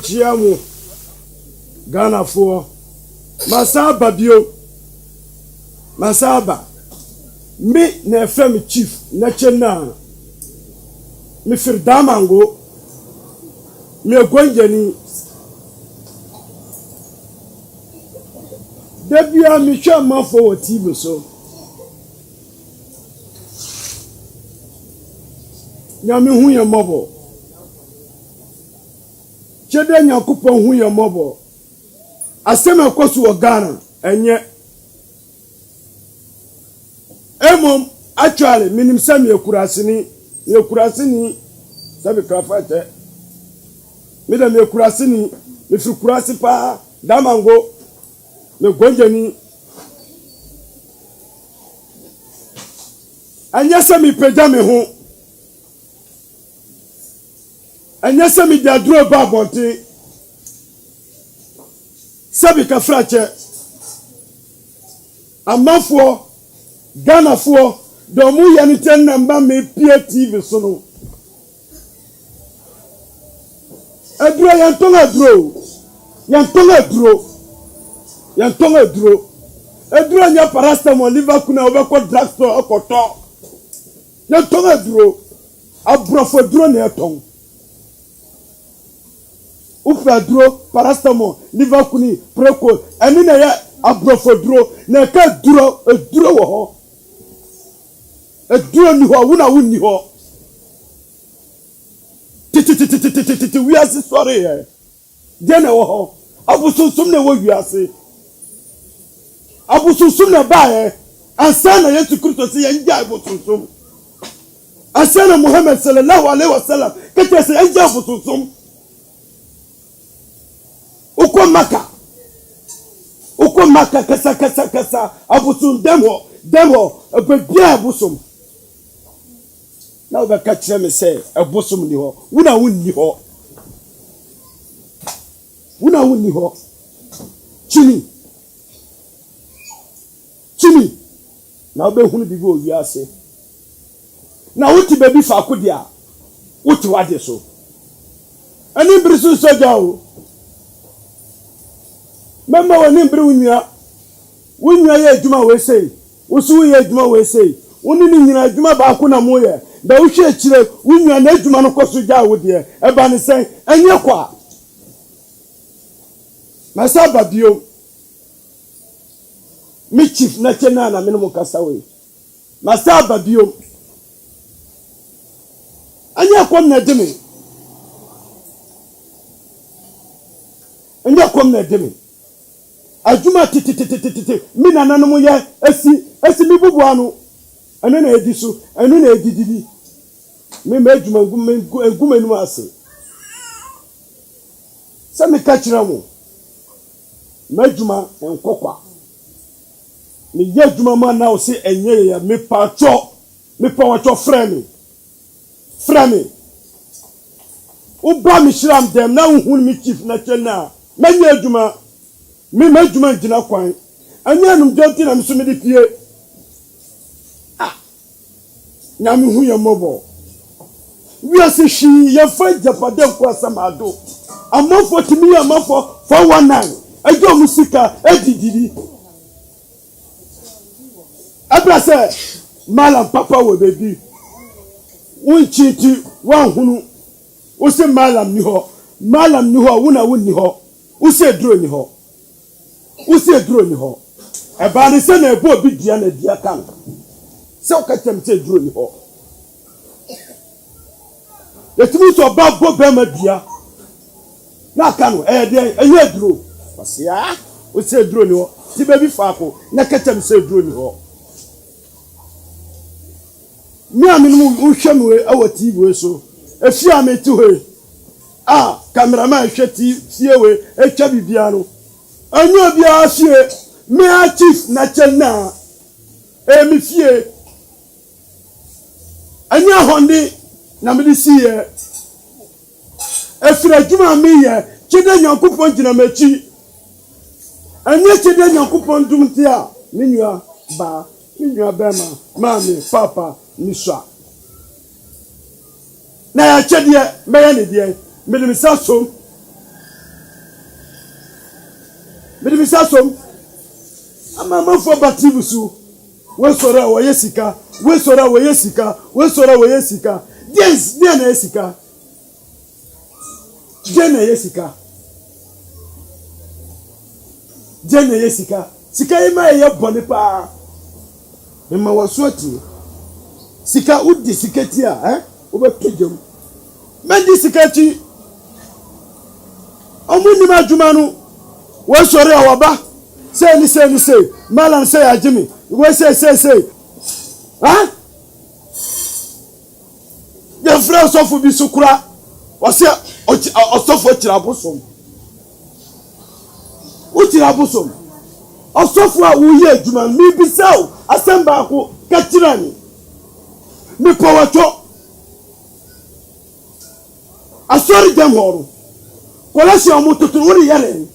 Chiamu Ghana for Masaba bio Masaba me na FM chief na chena me firdamango me gwanjani debia me hwa mafo wa TV so nyame hu ye mobo chede nyakopon hu ye mobo asema kwasu wa Ghana enye emom actually minim sam yekurasini sabi krafate midam yekurasini me fikurasi pa damango me gonjani anya sami pejame ho anya sami dadro babonte sabi kafrache amafo Ghana for domu yaniten namba me pie TV sono adro yantonga dro nya paracetamol liver kuna obeko drugstore okoto yantonga dro abrofo dro ne eton ufa dro paracetamol liver kuni preco ani na ya abrofo dro na ka dro wo ho eduro ni ho wuna wuni ho titi we are sorry eh de na wo ho abusunsum na wo wiase abusunsum na ba eh ansa na Yesu Kristo se yanja abusunsum ansa na Muhammad sallallahu alaihi wasallam kete se yanja abusunsum uko maka kasa abusun demo ebia abusum now the catch them say abusum ni ho wuna wunni ho chini now be hunu bi go wiase na wuti baby fa kodia wuti wade so ani brisu soja o mama woni mbri wunya ye adwuma we sei wosu ye adwuma we sei woni ni nyina adwuma ba ko na moye da wo hwe akire wunya na adwuma no koso ja wo de e ba ne sen enye kwa Masaba bio mi chief na chena na meno kasa we Masaba bio anya kom na demi ajuma titi mi nananom ye esi mi bubu anu ene na edisu ene na edididi mi ma ajuma engumenu ase se mi ka kira mo ma ajuma enkokwa mi ye ajuma ma na o se enye ya mi pa wacho frame uba mi shiram dem na hun mi chief na chena menye ajuma mi majuma jina kwan anya num jonti na mso me de pie nyame hu ye mobo wi ase hwi ye fa japade ko asamado amofo timi amofo 419 ajo musika edididi abrase malam papa we bebi unchiti wan hunu o se malam ni ho wuna wunni ho o se duro ni ho eba ne se na ebo obi dia na dia kan se o ka temte duro ni ho yetimi so ba bo be ma dia na kan eye duro pasia o se duro ni ho ti be bi fa ko na ka temse duro ni ho mi aminu uhwem we awo TV we so efi ametu he cameraman hweti tie we etwa bibia no anyo bia afie me chief na chena emi fie anya honde na me si ye efira djuma me ye chede nyankopon gina machi Anye chede Nyankopon dumti a me nua ba me nua bema mami papa niswa na ya chede me ya ne de me de misasom ama mafo batibusu we sora wo yesika yes dia na yesika jene yesika sika yema ye bone pa mema wasoti sika udi sikati a obetujom mendi sikati omuni majumanu we sore awaba say ni say malan say ajimi we say the friends of bi sukura o say osofo tirabosom utirabosom osofo a wo ye aduma mi bisaw asamba ko katirani mi powato asori dem horo kolasi omo tuturu wori yare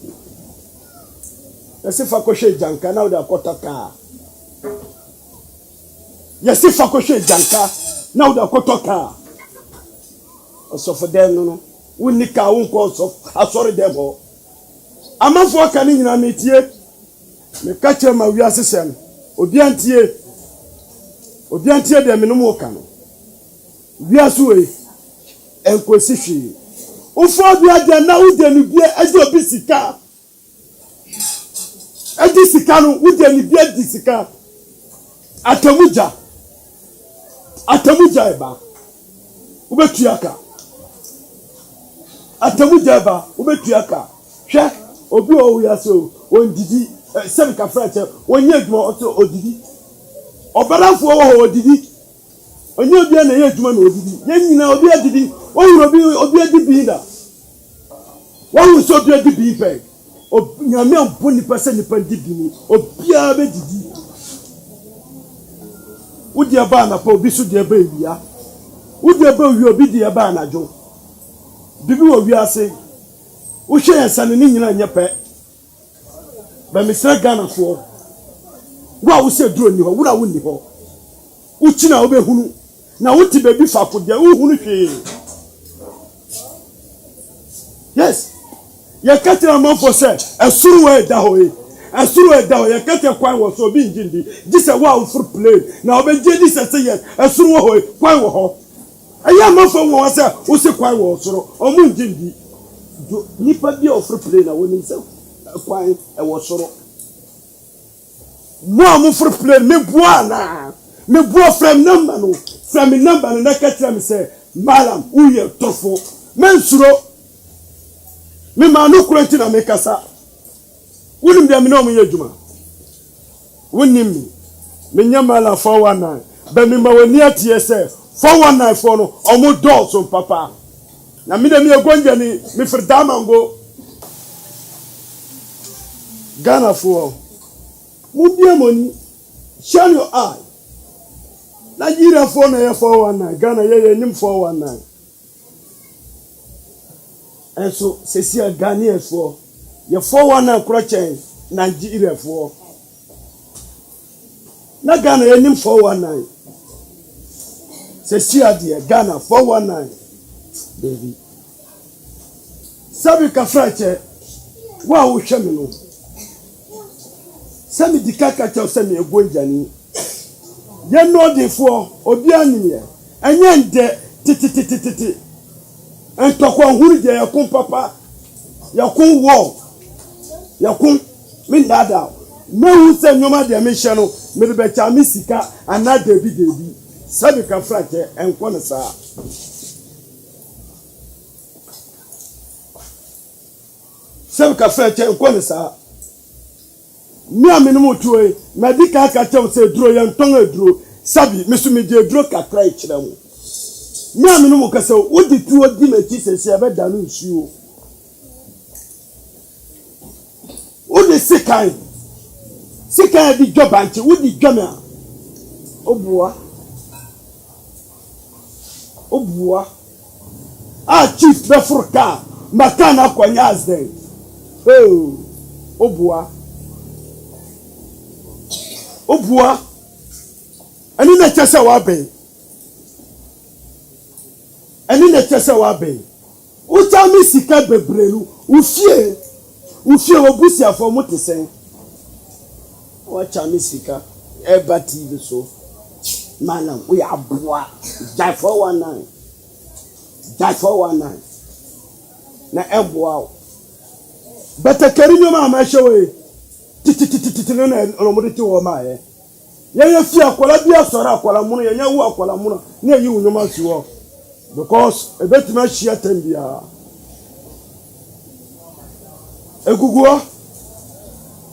yasifa koshe janka na uda kotoka yasifa koshe janka na uda kotoka osofo dem no unika wonko osof asori dem ho amafo aka ni nyina metie me kache ma wi asesem obiantie de menum oka no wi asuwe enkosi hwi ufo bia de na ude ni bia eje obi sika edi sika no ude ni bia di sika atamuja eba ubetuaka hwe obi o ya so ondidi sem ka frache onye adwuma oto odidi obaranfo wo odidi onye obi na ye adwuma na odidi ye nyina obi adidi obi adidi da wo so obi adidi pe nyame amboni pese ni pandidi ni obi abedidi udi aba na pa obi so de aba ewia udi aba wi obi de aba na jo bibi wo wi ase wo hwe yensane ni nyina nyepe ba misra Ghana fo wo se duro ni ho wura wo ni ho uchi na obehunu na wuti bebi fako de uhunu hwe yes ya katira manfo se esuru we da ho ya katira kwan wo so obi njindi dise wa fur play na obeje dise se yes esuru wo ho kwan wo ho aya manfo wo se wo se kwan wo soro omu njindi nipa bi ofur play na woni se kwan e wo soro mo amu fur play me buana me bua from number no na katira me say malam uye tofo mensuro me manu kurenti na me kasa wonim de me no mo yadwuma wonim me nyamala 419 ba me ma woni atie say 419 for no omo dot papa na me de me egonja ni me firdama ngo Ghana for mu bia moni shine your eye Nigeria for na 419 Ghana ye nim 419 and so Cecilia Ghanaian for your 419 kura Nigeria for na Ghana ye nim 419 Cecilia dear Ghana 419 baby sabi ka frache wa wo hwe me no sami dikaka cha sami egonjani ye no de fo obi anye enye nde tititititi entokwa huru je yakun papa yakun wo yakun min dada me hu se nyoma de me hye no me be cha me sika ana debi sabi ka frache enko ne sa sabi ka frache enko ne sa mi amenu mutuwe medika akacha se duro ya ntonga duro sabi mesumi de duro kakra ikira mu mi amenu mu kase odi tuo di mechi sese be danu nsuo odi sikai di jobanchi odi joma obua chief be furka makana kwanya azden obua obua ani na kyesa wa ben ani na kyesa wa ben uta mi sika bebrelu ufie obusiafo motesen wa cha mi sika eba TV so malam we aboa jai 419 na eboa beta kerinyo ma ma hyewe tititititi na olomoditi wo ma ye ye fi akwala bi asora akwala muno ye nya wu akwala muno na yi unyoma siwo because ebetima hia tambia eguguo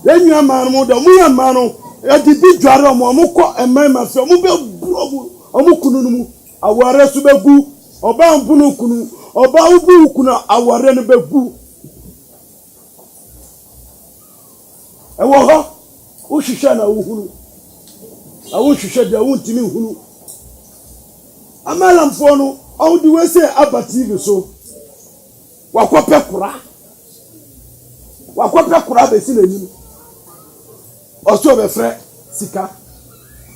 yenua man mo da mu ya man no e di bi dware mo ko emma fe mo be buro mo kunu no mu aware so begu oba mbunu kunu oba ubu kunu aware no begu ewo ho wo hwehwe na wo hunu awo hwehwe da wo ntimi hunu amalamfo no all the way say abati so wakope kura be si nanim oso be frɛ sika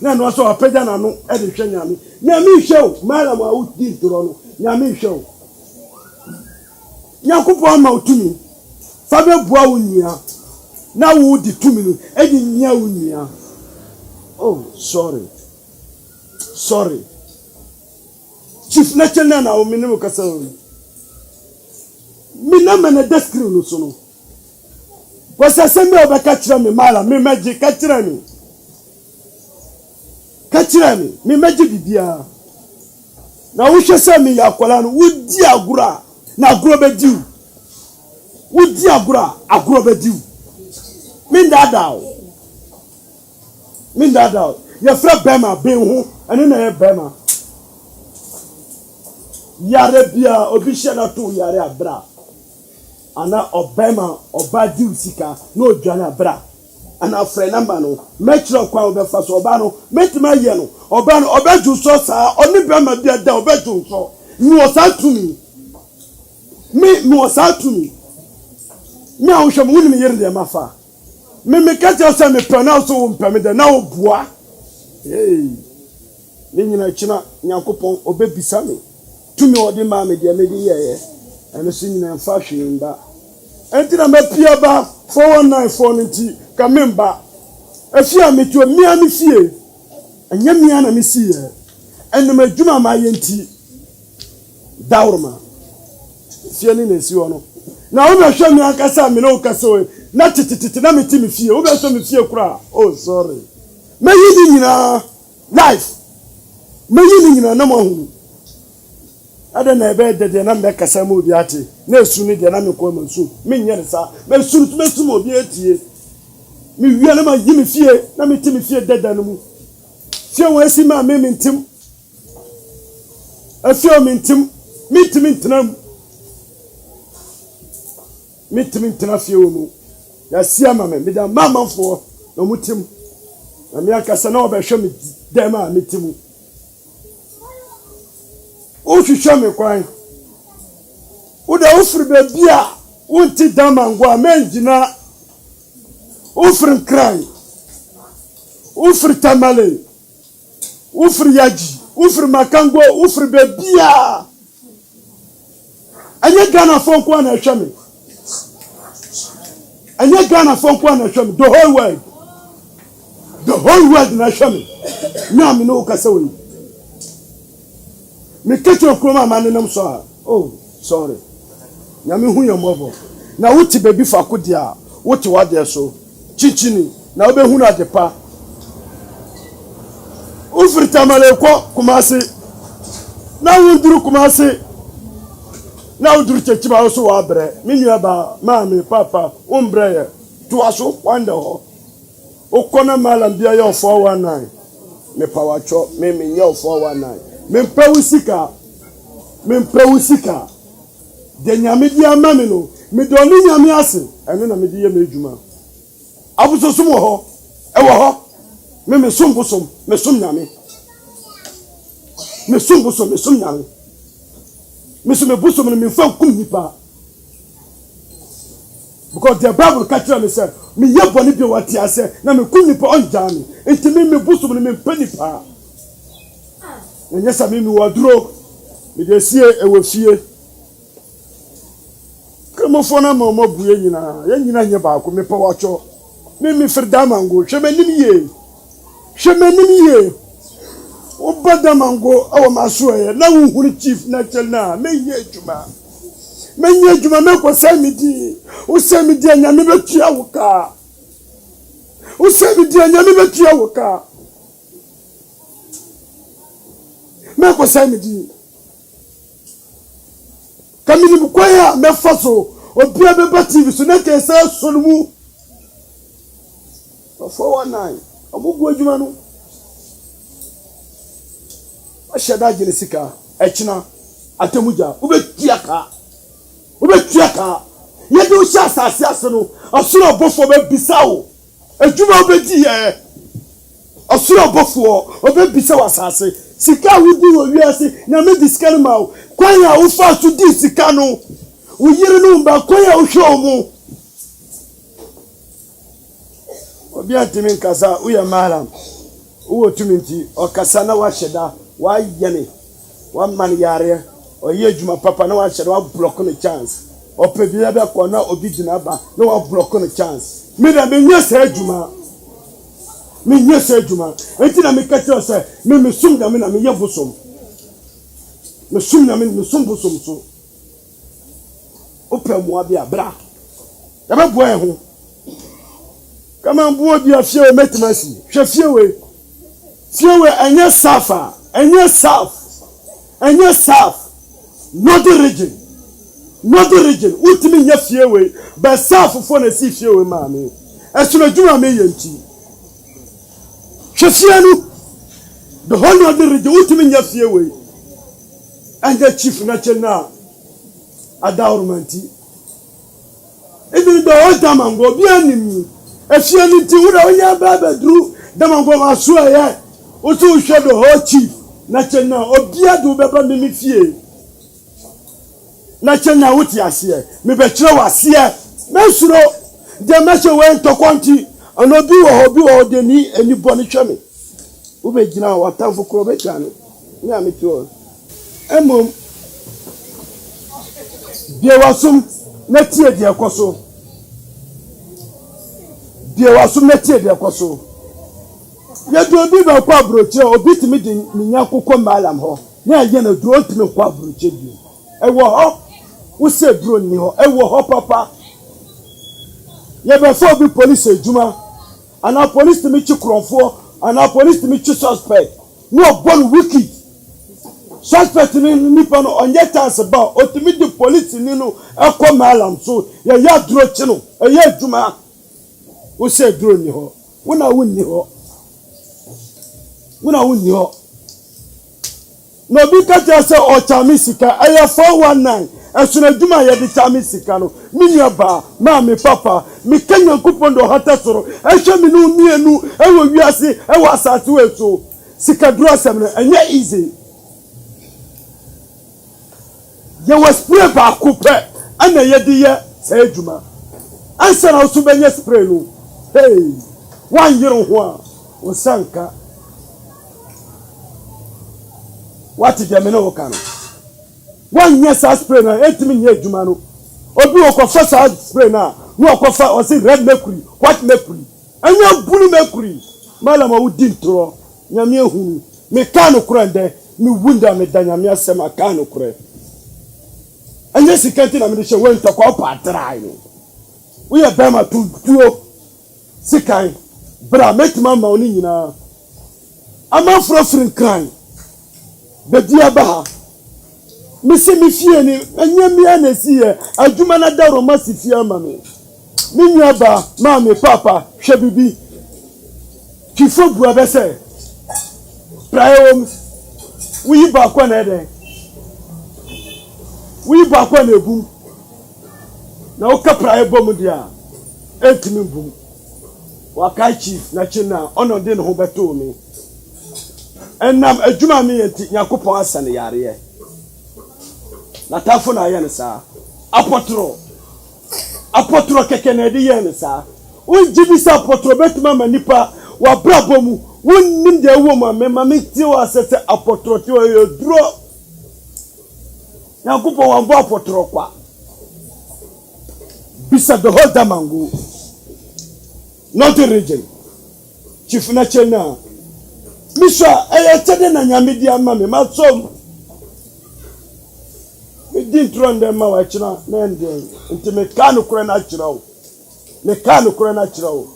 na no so apagya na no e de hwɛ nyame hwɛ o malam a wudi ntoro no nyame hwɛ o nyakopo ma otumi fa be bua wo nyia na wo di tumi no e di nyia wo nyia oh sorry chief national na o minimo kasa o mina mena describe no so no wasa sembe obeka kira me mala me maji ka kira mi me maji bibia na wo hwese me yakola no wudi agura na aguro bediu wudi aguro bediu min dada ye fra bema be ho ene na ye bema yare bia obi hye na to yare abra ana obema obadi usika no odwane abra ana frɛ number no metro kwa obefa so oba no metima ye no oba no obeju so saa oni bema bia da obeju so ni osatumi mi osatumi mi a wohwem woni me yere de mafa me kacha so me pronounce wo mpame de na obua ni nyina china nyankopon obebisa me tumi odi ma me de me di yeye eno so nyina mfa hwemba enti na mapia ba 4194 nti kamemba afia metuo mia me fie anya mia na me sie eno madwuma ma yenti dawrma fie ni na si wono na wo be hwe me akasa me no kasa we na tititi na me ti me fie wo be so me fie kura oh sorry me yi nyina life me yi nyina na mo hu ada na ebe de na me kasa mo bi ate na esu ni de na me ko mansu me nyere sa me su me su mo bi etie me wi na ma yi me fie na me ti me fie deda no mu fie wo esi ma me ntim afio me ntim me ti me ntenam me ti me ntena fie wo mu ya sia ma me da mamanfo no mutim na me akasa na obehwe me dem a me timu o hwehwe me kwan o da ofri be bia wonti damangwa menjina ofri kran ofri tamale ofri yaji ofri makango ofri be bia anya Ghana fon kwa na hwe me anya Ghana fon kwa na hwe me the whole world na hwe me na me no kasa we me kecho kroma manenam so oh sorry nyame hu yombobo na wuti bebi fakodi a wuti wade so chichini na obehu na depa ufrita maleko kumasi na wunduru kumasi na wunduru chechiba so wa bre minua ba maami papa umbreye to aso wanda ho okona malam bia yo 419 me pawacho me nyo 419 me mpewusika de nyame di amame no me do ni nyame ase eno na me di ye me adwuma abusosum ho e wo ho me som bosom me som nyame me som bosom me som nyame me som bosom me fa kum nipa because the Bible catch me say me ye boni bi wati ase na me kun nipa onja me enti me busum me mpani pa enye sa me waduro me de sie ewo fie kemo fona ma mo buye nyina ye nyina nye ba ko me pa wacho me firda mango hwe manim ye obada mango awo maso ye na wo chief na chelna me ye juma me ko samidi o samidi anya me betua woka o samidi anya me betua woka me ko samidi kamini bukoya me faso obia be TV so na ke sa solumu 419 abubu adwuma no ashada jinisika echina atemuja ubetua ka yede o sha asase aseno asoro obofo be bisawo adwuma obedi ye asoro obofo obe bisawo asase sika wudi wo wiase na me diskane mawo kwan ya wo fa to di sika no wo yire no mba kwan ya wo hwe omo obi antimi nkasa uya malam uwo tuminti okasa na washeda wa yene wa man yare oye adwuma papa na washeda wa block no chance opebia be ko na obi gina ba na wa block no chance me na me nyesa adwuma enti na me kacho se me sum da me na me yebusom me sum na me sum busom so opemu abi abra ya be boy ho kama mbuo bi afie o metimasi hwe fiewe anya safa anya saf not the region ultimi nya fiewe ba saf fo na si fiewe maame esuno djuma me yanti hwe fienu the whole of the region ultimi nya fiewe anja chief na chelna adawrumanti even the whole damango bi animi efie ni ti wo na onya ba dru damango ma so ye o so hwe do ho chief na chelna obia do beba me fie na chelna wuti ase me be kire wase me suro de me che we to kwanti ono bi wo de ni eni boni hweme wo be gina wa tanfo kro be tane ni ami to emom de wasum na tie de ekoso de wasum na tie de ekoso ye do bi ba kwa broche obi timi de minya kokko malam ho na ye na dro timi kwa broche bi ewo ho wo se dro ni ho ewo ho papa ye be fo bi police ejuma ana police timi chi kronfo ana police timi chi suspect no born wicked suspect ni pa no onye chance ba otimi di police ni no ekọ malam so ya dro chi no eye ejuma wo se dro ni ho wona wonni ho no bi ka je se o chami sika aya 419 esuna djuma ya di chami sika no minya ba ma me papa mi kanya kupondo hata soro ehwe mi no mienu ewo wiase ewo asatu eto sika dro asem no enye easy ye was spray ba kupe ana ye di ye se djuma ansa na so benye spray no hey wan yiro ho a o sanka wati de me no kan wan yes spray na etimi nye adwuma no obi okofa sa spray na no okofa o si red mercury white mercury anya blue mercury malama wudi ntro nyame ehunu me kan kura nde mi wunda me da nyame asema kan kura anya sikati na me de hwe nta kwa patrai no we e bema tuo sikai bra metima ma oni nyina ama frofrin kan bedia ba misi mi fie ni anya mi anesi adwuma na da roma si fie ama me nwa ba ma me papa hwe bibi kifo bu abese prayo wi ba kwa na eden wi ba kwa na ebum na o ka prayo bom dia etimi bum wa kai chief na china ono de no ho beto mi enam adwuma mi yenti yakopon asane yare na tafo na ye ne sa apotro apotro keke na de yen sa unji bi sa apotro betuma manipa wa brabo mu wonnim de wo ma me ma me ti wa sese apotro ti wa yodro Yankupon wa mbo apotro kwa bisa the whole damangu not the region chief na chena miswa tede na nyame di ama me masom me din tronde ma wa china na ndem nti me kanu kure na chira o me kanu kure na chira o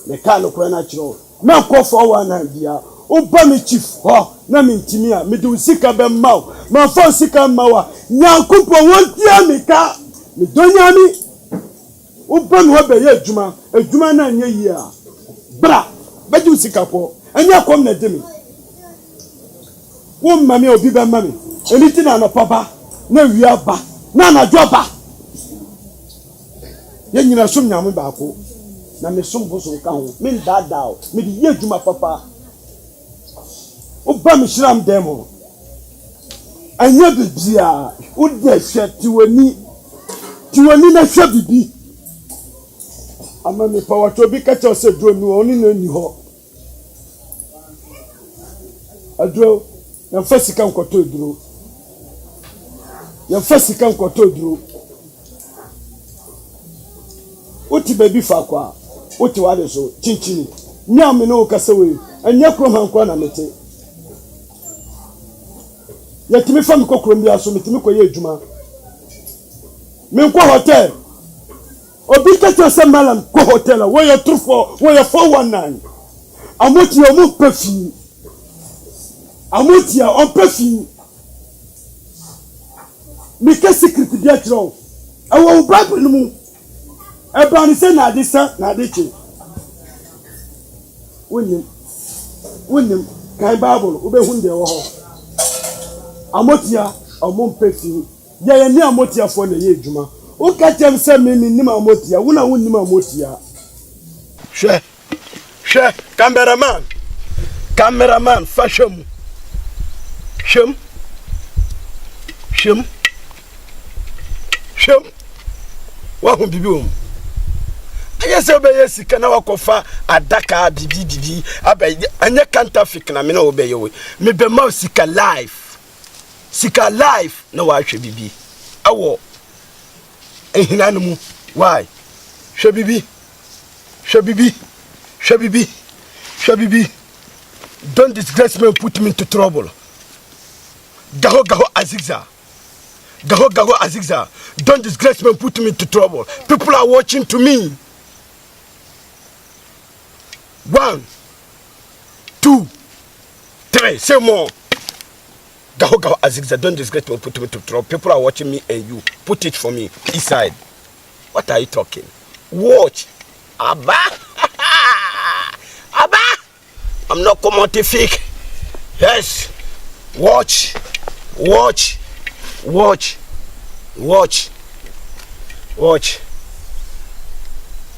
me kanu kure na chira o me ko fo wa na bia o ba me chief ho na me ntimi a me du sika be maw ma fo sika mawa Yankupon won tia me ka me donyami o ba me ho be ye adwuma na anye yi a bra be du sika po anya kom na de me wo mame obi be mame eniti na no papa na wia ba na na joba ye nyina som nyame ba ko na me som bo so ka ho me ndada o me di ye adwuma papa o ba me shiram demo anya bibia o de hwetiwani na hwe bibi ama me power to bi ka che se dro mi oni na ni ho adro na fasika nkoto duro ya fasika nkoto duro oti baby fa kwa oti wade so chinchini nyame no kasa we anya kro hankwa na mete ya timi fa mi kokro mbia so mitimi koye adwuma me nkwa hotel obi kete se malam ko hotel wo ye trufo wo ye 419 amoti o mu pefi amotia on pefi mi ke secret dia tro awo bible mu e ba ni se na ade sa na ade che wonim kai bible ube hunde wo ho amotia omum pefi ye ni amotia fo na ye adwuma o ka tem se mi nim amotia wona wonnim amotia hwe cameraman fashion Shim. Wa hu bibi o. Anya se obeye sika na wakofa adaka bibi anya counterfeit na me na obeye we. Me be ma sika live na wa hwe bibi. Awo. Ehina no mu. Why? Hwe bibi. Don't disgrace me and put me into trouble. Gaho Azigza. Don't disgrace me and put me into trouble. People are watching to me. 1, 2, 3. Say more. Gaho Azigza. Don't disgrace me and put me into trouble. People are watching me and you. Put it for me. Inside. What are you talking? Watch. Abba. I'm not commodific. Yes. Watch.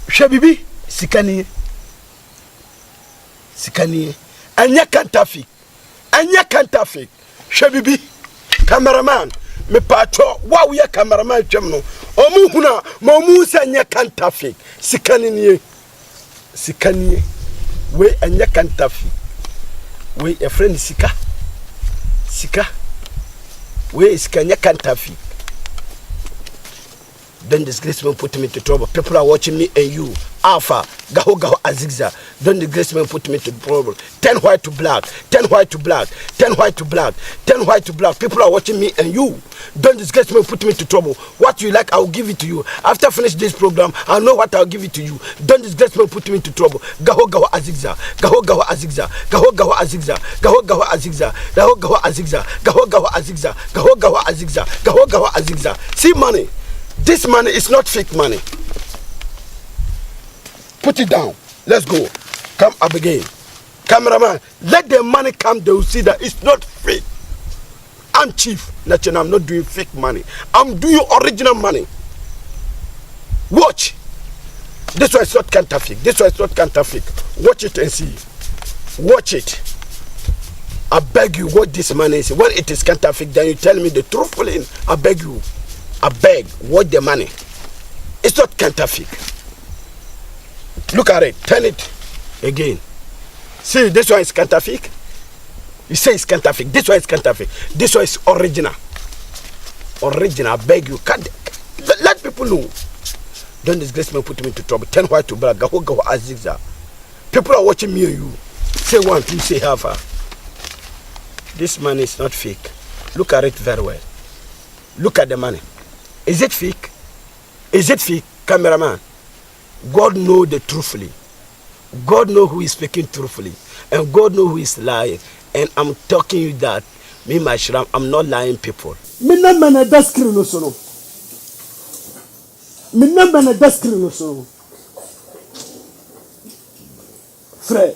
Shabibi, sikani. Anya counterfeit. Shabibi, cameraman. Me pacho, wa we cameraman chamno. Omu huna, momu sa anya counterfeit. Sikani. We anya counterfeit. We a friend sika. We is Kenya counterfeit. Don't disgrace me and put me into trouble. People are watching me and you. Alpha, Gaho Azigza. Don't disgrace me and put me into trouble. Turn white to black. People are watching me and you. Don't disgrace me and put me into trouble. What you like, I will give it to you. After finish this program, I'll know what I'll give it to you. Don't disgrace me and put me into trouble. Gaho Azigza. See money. This money is not fake money. Put it down. Let's go. Come up again. Cameraman, let the money come. They will see that it's not fake. I'm chief. I'm not doing fake money. I'm doing original money. Watch. This one is not counterfeit. Watch it and see. Watch it. I beg you, what this money is. When it is counterfeit, then you tell me the truthfully. I beg you. Watch the money. It's not counterfeit. Look at it. Turn it again. See, this one is counterfeit. You say it's counterfeit. This one is counterfeit. This one is original. Original. I beg you. Let people know. Don't disgrace me, put me into trouble. Turn white to black. Go azigzag. People are watching me and you. Say one, two, say half. This money is not fake. Look at it very well. Look at the money. Is it fake? Is it fake, cameraman? God knows the truthfully. God knows who is speaking truthfully. And God knows who is lying. And I'm talking you that, me, my Shram, I'm not lying people. Minna mena daskri no sono. Minna mena daskri no sono. Frère,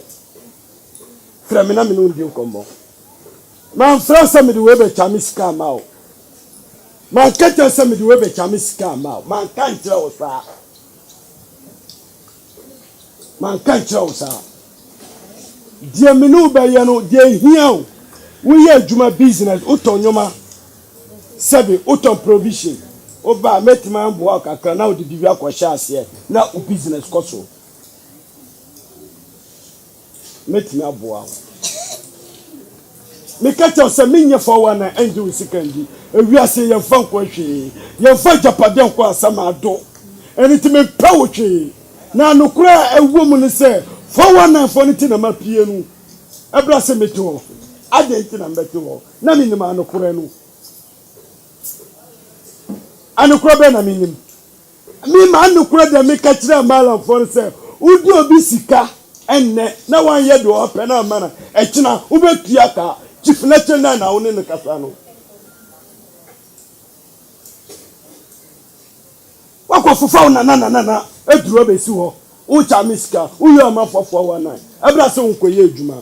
mina minu ndi nkombo. Man France me di webe chamiska mao. Man kete se me di webe chamiska mao. Man kan kira wo sa. Man kan kira wo sa. Die minu be ye no die hia o. Wo ye adwuma business, uton nyoma. Sebi uton provision. Oba metima mbo akakra na odi bibia kwhye ase na o business koso. Metima aboa. Me catch us a minya for one and do secondly. We are saying your fun question. Your fun Japan kwa sama do. And it may poetry. Now no cry a woman say for one and for anything I'm a piano. A blessing me to. I didn't know better. Nami no man no kurenu. I no cry ben I mean him. Me man no cry them make catch them mal for say. Would you be sika? And now one year do up and a manner. A china ubekiaka. Chief Nature na one in the Casano. Wako fufa na eduro be si ho. O cha miska, o yo ma fofo 19. Abra se unko ye adwuma.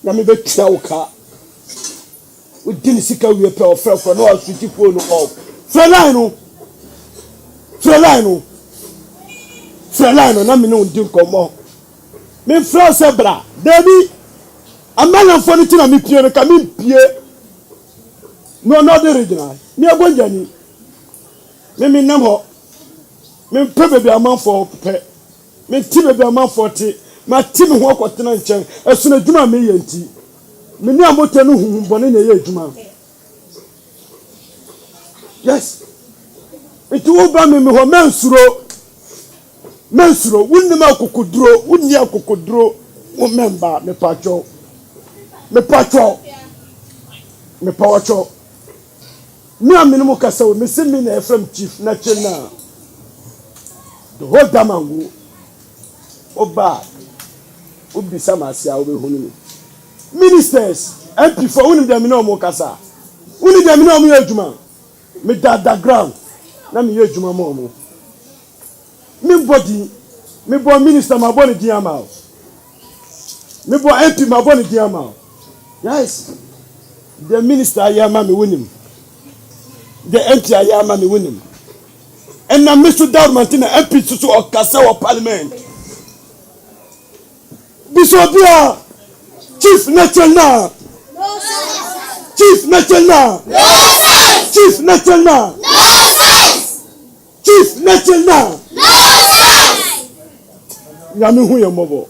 Na me be tia wo ka. O dini sika wi pe o frɛ no o switch phone off. Frɛ line no na me no ndi nkomo. Me frɛ se bra, David. A man of funny thing, I'm here, come in, Pierre. No, not the original. Me a good journey. Me no me probably a man for pet. Me team a man 40. My team walk with tonight, as soon as you are me and tea. Me near Motenu, whom born in a year, Juma. Yes. It will buy me who mensuro, wouldn't the Kukudro, wouldn't the Kukudro, remember me pacho. Me patrol, me power chop. Me a minimum castle, me send me a from Chief Nature now. The whole damangu, oh bad, would be some as I will honey. Ministers, MP for one of them no more casa. One of them no more juma. Me that ground, na me ye juma momo. Me body, me boy minister my body diamao. Me boy MP my body diamao. Yes, the minister Ayama me win him. The MP Ayama me win him. And now Mr. Darmantina MP to or Kasawa Parliament. Bishopia, Chief National. No sense. Chief National. No sense. Chief National. No sense. Chief National. No sense. Nyami hu your mobile.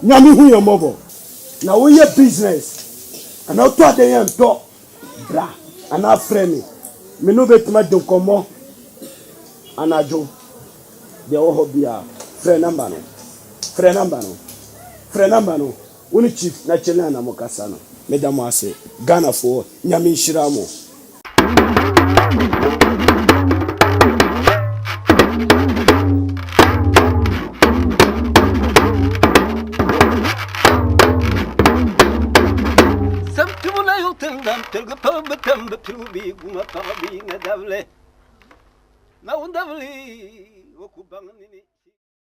Nyami hu your mobile. Now we have business. And I thought they am talk. Bra. And I friend me no bet my don't come on. And I do. They all be a friend number no. Friend number no. Friend number no. Uni chief na chela na mokasano. Medamo ase. Ghana for nyami shiramo. Na undavli okubangani